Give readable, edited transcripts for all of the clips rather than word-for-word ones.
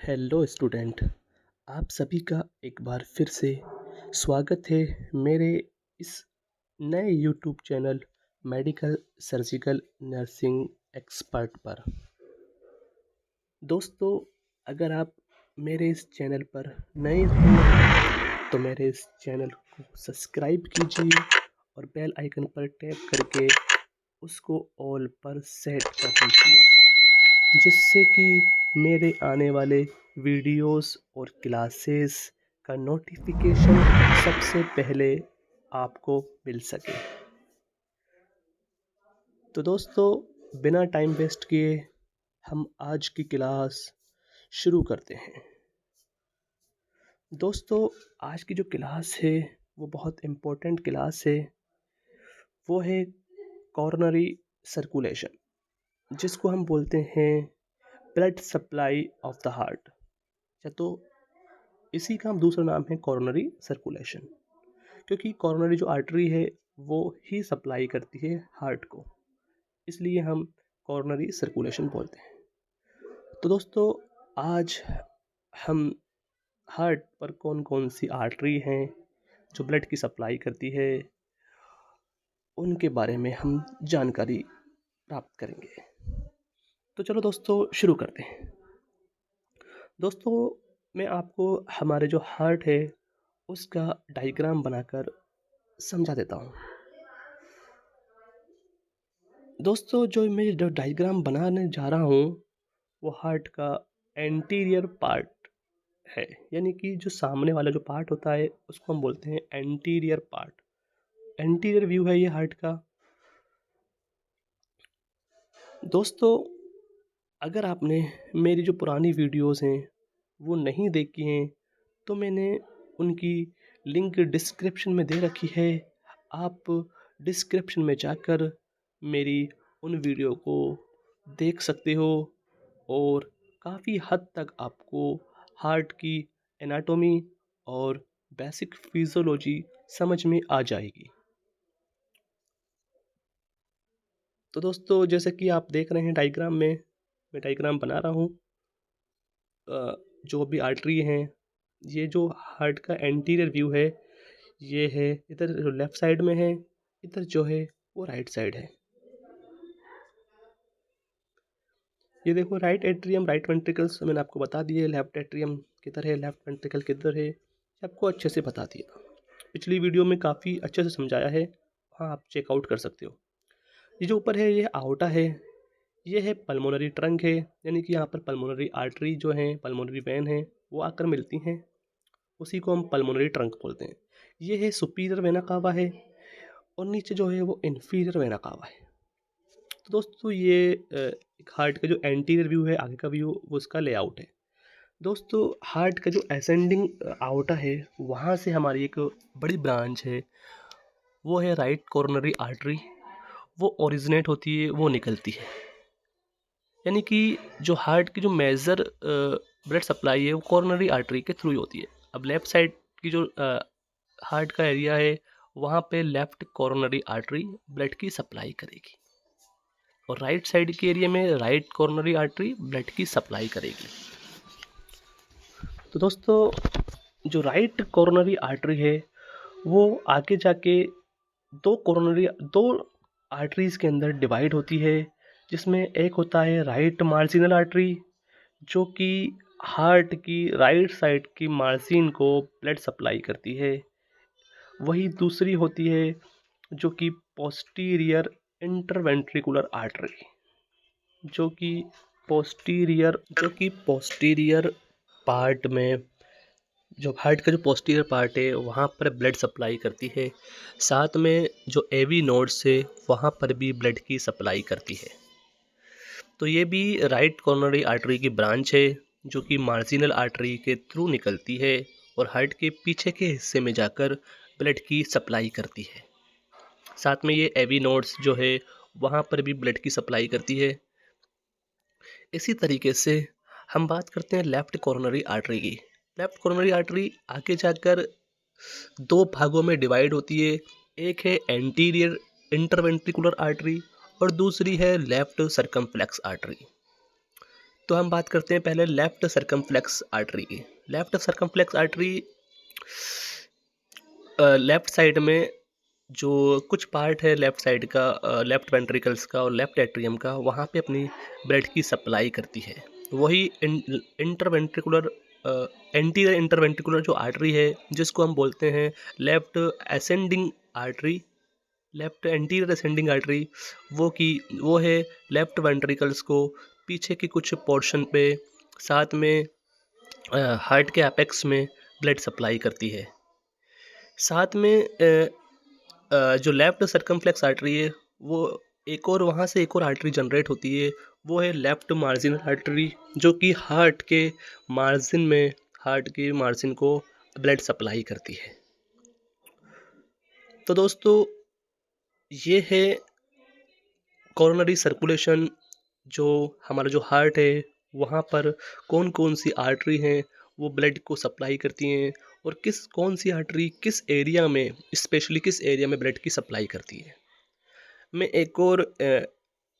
Hello student. आप सभी का एक बार फिर से स्वागत है मेरे इस नए YouTube channel medical surgical nursing expert पर। दोस्तों, अगर आप मेरे इस चैनल पर नए हो तो मेरे इस चैनल को सब्सक्राइब कीजिए और बेल आइकन पर टैप करके उसको ऑल पर सेट कर दीजिए, जिससे कि मेरे आने वाले वीडियोस और क्लासेस का नोटिफिकेशन सबसे पहले आपको मिल सके। तो दोस्तों, बिना टाइम वेस्ट किए हम आज की क्लास शुरू करते हैं। दोस्तों, आज की जो क्लास है वो बहुत इम्पोर्टेंट क्लास है। वो है कॉरोनरी सर्कुलेशन, जिसको हम बोलते हैं blood supply of the heart, या तो इसी का दूसरा नाम है कॉरोनरी सर्कुलेशन, क्योंकि कॉरोनरी जो आर्टरी है वो ही सप्लाई करती है हार्ट को, इसलिए हम कॉरोनरी सर्कुलेशन बोलते हैं। तो दोस्तों, आज हम हार्ट पर कौन कौन सी आर्टरी हैं जो ब्लड की सप्लाई करती है, उनके बारे में हम जानकारी प्राप्त करेंगे। तो चलो दोस्तों, शुरू करते हैं। दोस्तों, मैं आपको हमारे जो हार्ट है उसका डायग्राम बनाकर समझा देता हूँ। दोस्तों, जो मैं जो डायग्राम बनाने जा रहा हूँ वो हार्ट का एंटीरियर पार्ट है, यानी कि जो सामने वाला जो पार्ट होता है उसको हम बोलते हैं एंटीरियर पार्ट। एंटीरियर व्यू है ये हार्ट का। दोस्तों, अगर आपने मेरी जो पुरानी वीडियोस हैं वो नहीं देखी हैं तो मैंने उनकी लिंक डिस्क्रिप्शन में दे रखी है। आप डिस्क्रिप्शन में जाकर मेरी उन वीडियो को देख सकते हो और काफ़ी हद तक आपको हार्ट की एनाटॉमी और बेसिक फिजियोलॉजी समझ में आ जाएगी। तो दोस्तों, जैसे कि आप देख रहे हैं डायग्राम में, मैं डायग्राम बना रहा हूँ। जो भी आर्टरी हैं, ये जो हार्ट का एंटीरियर व्यू है ये है, इधर जो लेफ़्ट साइड में है, इधर जो है वो राइट साइड है। ये देखो, राइट एट्रियम, राइट वेंट्रिकल्स मैंने आपको बता दिए। लेफ्ट एट्रियम किधर है, लेफ्ट वेंट्रिकल किधर है, ये आपको अच्छे से बता दिया। पिछली वीडियो में काफ़ी अच्छे से समझाया है, हाँ, आप चेकआउट कर सकते हो। ये जो ऊपर है ये आउटा है, ये है पल्मोनरी ट्रंक है, यानी कि यहाँ पर पल्मोनरी आर्टरी जो है, पल्मोनरी वेन है, वो आकर मिलती हैं, उसी को हम पल्मोनरी ट्रंक बोलते हैं। ये है सुपीरियर वेना कावा है और नीचे जो है वो इन्फीरियर वेना कावा है। तो दोस्तों, ये एक हार्ट का जो एंटीरियर व्यू है, आगे का व्यू, वो उसका लेआउट है। दोस्तों, हार्ट का जो असेंडिंग आउटा है वहाँ से हमारी एक बड़ी ब्रांच है, वो है राइट कोरोनरी आर्टरी। वो ओरिजिनेट होती है, वो निकलती है, यानी कि जो हार्ट की जो मेजर ब्लड सप्लाई है वो कोरोनरी आर्टरी के थ्रू ही होती है। अब लेफ़्ट साइड की जो हार्ट का एरिया है वहाँ पे लेफ़्ट कोरोनरी आर्टरी ब्लड की सप्लाई करेगी और राइट साइड के एरिया में राइट कोरोनरी आर्टरी ब्लड की सप्लाई करेगी। तो दोस्तों, जो राइट कोरोनरी आर्टरी है वो आगे जाके दो आर्टरीज़ के अंदर डिवाइड होती है, जिसमें एक होता है राइट मार्जिनल आर्टरी, जो कि हार्ट की राइट साइड की मार्जिन को ब्लड सप्लाई करती है। वही दूसरी होती है जो कि पोस्टीरियर इंटरवेंट्रिकुलर आर्टरी, जो कि पोस्टीरियर पार्ट में, जो हार्ट का जो पोस्टीरियर पार्ट है वहाँ पर ब्लड सप्लाई करती है। साथ में जो एवी नोड्स है वहाँ पर भी ब्लड की सप्लाई करती है। तो ये भी राइट कोरोनरी आर्टरी की ब्रांच है, जो कि मार्जिनल आर्टरी के थ्रू निकलती है और हार्ट के पीछे के हिस्से में जाकर ब्लड की सप्लाई करती है। साथ में ये एवी नोड्स जो है वहाँ पर भी ब्लड की सप्लाई करती है। इसी तरीके से हम बात करते हैं लेफ़्ट कोरोनरी आर्टरी की। लेफ़्ट कोरोनरी आर्टरी आगे जाकर दो भागों में डिवाइड होती है। एक है एंटीरियर इंटरवेंट्रिकुलर आर्टरी और दूसरी है लेफ़्ट सर्कमफ्लेक्स आर्टरी। तो हम बात करते हैं पहले लेफ्ट सर्कमफ्लेक्स आर्टरी की। Left circumflex artery left side में जो कुछ पार्ट है लेफ्ट साइड का, लेफ्ट वेंट्रिकल्स का और लेफ्ट एट्रियम का, वहाँ पे अपनी ब्लड की सप्लाई करती है। वही इंटरवेंट्रिकुलर एंटीरियर इंटरवेंट्रिकुलर जो आर्टरी है, जिसको हम बोलते हैं left ascending artery, left anterior ascending artery, वो है लेफ्ट वेंट्रिकल्स को पीछे की कुछ पोर्शन पे साथ में हार्ट के एपेक्स में ब्लड सप्लाई करती है। साथ में जो लेफ्ट सर्कमफ्लेक्स आर्टरी है, वो एक और वहाँ से एक और आर्टरी जनरेट होती है, वो है लेफ्ट मार्जिनल आर्टरी, जो कि हार्ट के मार्जिन को ब्लड सप्लाई करती है। तो दोस्तों, ये है कोरोनरी सर्कुलेशन, जो हमारा जो हार्ट है वहाँ पर कौन कौन सी आर्टरी हैं वो ब्लड को सप्लाई करती हैं, और कौन सी आर्टरी किस एरिया में, स्पेशली किस एरिया में ब्लड की सप्लाई करती है। मैं एक और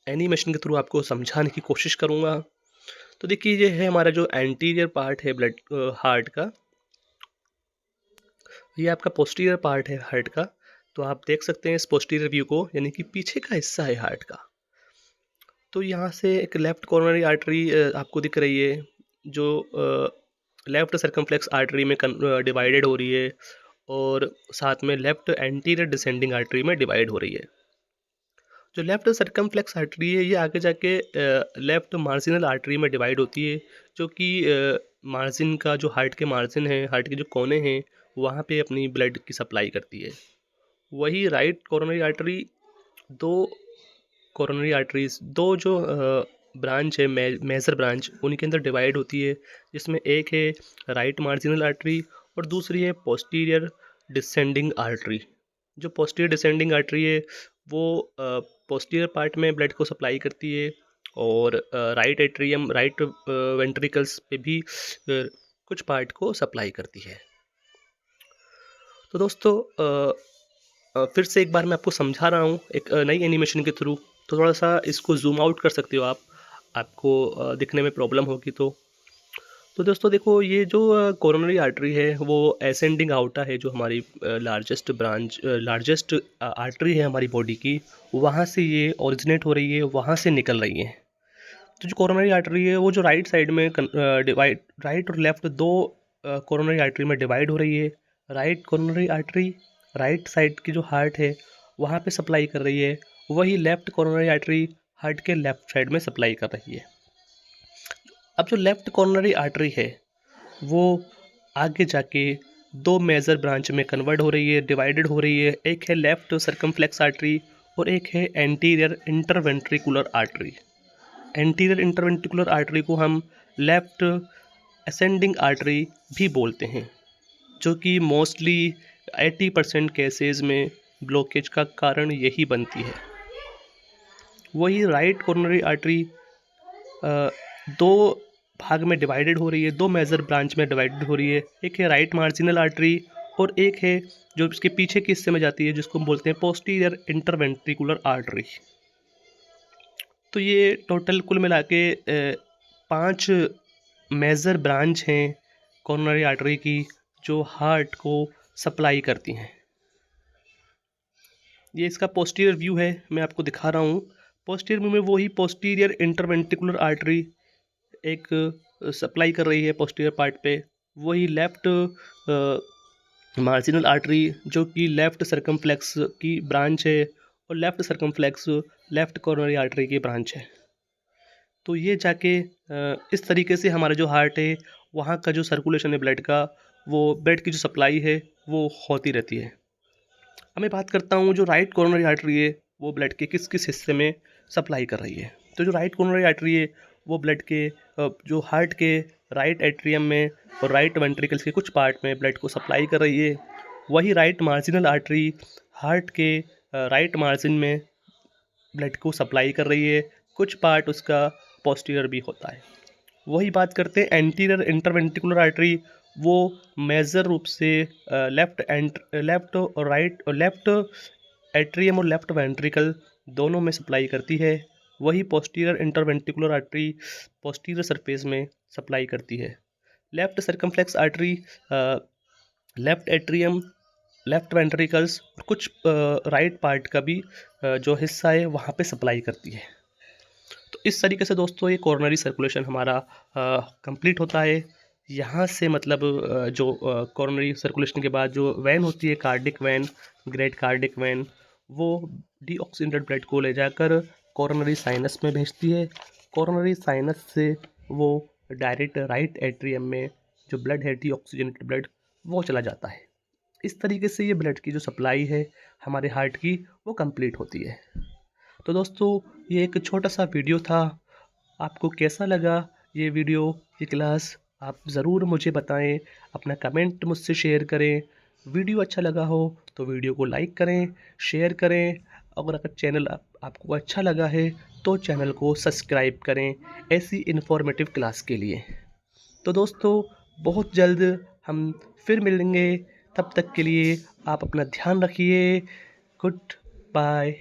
एनिमेशन के थ्रू आपको समझाने की कोशिश करूँगा। तो देखिए, ये है हमारा जो एंटीरियर पार्ट है हार्ट का, ये आपका पोस्टीरियर पार्ट है हार्ट का। तो आप देख सकते हैं इस पोस्टीरियर व्यू को, यानी कि पीछे का हिस्सा है हार्ट का। तो यहाँ से एक लेफ्ट कोरोनरी आर्टरी आपको दिख रही है, जो लेफ्ट सर्कमफ्लेक्स आर्टरी में डिवाइडेड हो रही है, और साथ में लेफ्ट एंटीरियर डिसेंडिंग आर्टरी में डिवाइड हो रही है। जो लेफ्ट सर्कमफ्लेक्स आर्टरी है, ये आगे जाके लेफ्ट मार्जिनल आर्टरी में डिवाइड होती है, जो कि मार्जिन का जो हार्ट के मार्जिन है, हार्ट के जो कोने हैं, वहाँ पे अपनी ब्लड की सप्लाई करती है। वही राइट कोरोनरी आर्टरी, दो कोरोनरी आर्टरीज, दो जो ब्रांच है, मेजर ब्रांच, उनके अंदर डिवाइड होती है, जिसमें एक है राइट मार्जिनल आर्टरी और दूसरी है पोस्टीरियर डिसेंडिंग आर्टरी। जो पोस्टीरियर डिसेंडिंग आर्टरी है, वो पोस्टीरियर पार्ट में ब्लड को सप्लाई करती है, और राइट एट्रियम, राइट वेंट्रिकल्स पे भी कुछ पार्ट को सप्लाई करती है। तो दोस्तों, फिर से एक बार मैं आपको समझा रहा हूँ एक नई एनिमेशन के थ्रू। तो थोड़ा सा इसको जूम आउट कर सकते हो आप, आपको दिखने में प्रॉब्लम होगी तो दोस्तों देखो, ये जो कोरोनरी आर्टरी है, वो एसेंडिंग आउटा है, जो हमारी लार्जेस्ट आर्टरी है हमारी बॉडी की, वहाँ से ये ओरिजिनेट हो रही है, वहाँ से निकल रही है। तो जो कोरोनरी आर्टरी है, वो जो राइट साइड में राइट और लेफ्ट दो कोरोनरी आर्टरी में डिवाइड हो रही है। Right coronary artery right side की जो हार्ट है वहाँ पे सप्लाई कर रही है, वही लेफ्ट कोरोनरी आर्टरी हार्ट के लेफ्ट साइड में सप्लाई कर रही है। अब जो लेफ्ट कोरोनरी आर्टरी है, वो आगे जाके दो मेजर ब्रांच में कन्वर्ट हो रही है, डिवाइडेड हो रही है। एक है लेफ्ट सर्कमफ्लेक्स आर्टरी और एक है anterior interventricular artery. Anterior interventricular artery को हम लेफ्ट असेंडिंग आर्टरी भी बोलते हैं, जो कि मोस्टली 80% केसेस में ब्लॉकेज का कारण यही बनती है। वही राइट कोरोनरी आर्टरी दो भाग में डिवाइडेड हो रही है, दो मेजर ब्रांच में डिवाइडेड हो रही है। एक है राइट मार्जिनल आर्टरी और एक है जो इसके पीछे के हिस्से में जाती है, जिसको हम बोलते हैं पोस्टीरियर इंटरवेंट्रिकुलर आर्टरी। तो ये टोटल कुल मिला के 5 मेजर ब्रांच हैं कोरोनरी आर्टरी की, जो हार्ट को सप्लाई करती हैं। ये इसका पोस्टीरियर व्यू है, मैं आपको दिखा रहा हूँ। पोस्टीरियर व्यू में वही पोस्टीरियर इंटरवेंट्रिकुलर आर्टरी एक सप्लाई कर रही है पोस्टीरियर पार्ट पे, वही लेफ्ट मार्जिनल आर्टरी, जो कि लेफ्ट सर्कमफ्लेक्स की ब्रांच है, और left circumflex left coronary artery की ब्रांच है। तो ये जाके इस तरीके से हमारा जो हार्ट है, वहाँ का जो सर्कुलेशन है ब्लड का, वो ब्लड की जो सप्लाई है वो होती रहती है। अब मैं बात करता हूँ जो राइट कोरोनरी आर्टरी है, वो ब्लड के किस किस हिस्से में सप्लाई कर रही है। तो जो राइट कोरोनरी आर्टरी है, वो ब्लड के जो हार्ट के राइट एट्रियम में और राइट वेंट्रिकल्स के कुछ पार्ट में ब्लड को सप्लाई कर रही है। वही राइट मार्जिनल आर्टरी हार्ट के राइट मार्जिन में ब्लड को सप्लाई कर रही है, कुछ पार्ट उसका पोस्टीरियर भी होता है। वही बात करते हैं एंटीरियर इंटरवेंट्रिकुलर आर्टरी, वो मेजर रूप से लेफ्ट और राइट और लेफ्ट एट्रियम और लेफ्ट वेंट्रिकल दोनों में सप्लाई करती है। वही posterior interventricular artery posterior surface में सप्लाई करती है। Left circumflex artery left atrium, left ventricles और कुछ राइट पार्ट का भी जो हिस्सा है वहाँ पे सप्लाई करती है। तो इस तरीके से दोस्तों ये कोरोनरी सर्कुलेशन हमारा कंप्लीट होता है। यहाँ से मतलब जो कोरोनरी सर्कुलेशन के बाद जो वैन होती है, cardiac vein, great cardiac vein, वो डीऑक्सीनेटेड ब्लड को ले जाकर कोरोनरी साइनस में भेजती है। कोरोनरी साइनस से वो डायरेक्ट राइट एट्रियम में जो ब्लड है, डीऑक्सीजनेटेड ब्लड, वो चला जाता है। इस तरीके से ये ब्लड की जो सप्लाई है हमारे हार्ट की वो कंप्लीट होती है। तो दोस्तों ये एक छोटा सा वीडियो था। आपको कैसा लगा ये वीडियो, ये क्लास, आप ज़रूर मुझे बताएं। अपना कमेंट मुझसे शेयर करें। वीडियो अच्छा लगा हो तो वीडियो को लाइक करें, शेयर करें। अगर चैनल आपको अच्छा लगा है तो चैनल को सब्सक्राइब करें ऐसी इन्फॉर्मेटिव क्लास के लिए। तो दोस्तों बहुत जल्द हम फिर मिलेंगे। तब तक के लिए आप अपना ध्यान रखिए। Good bye.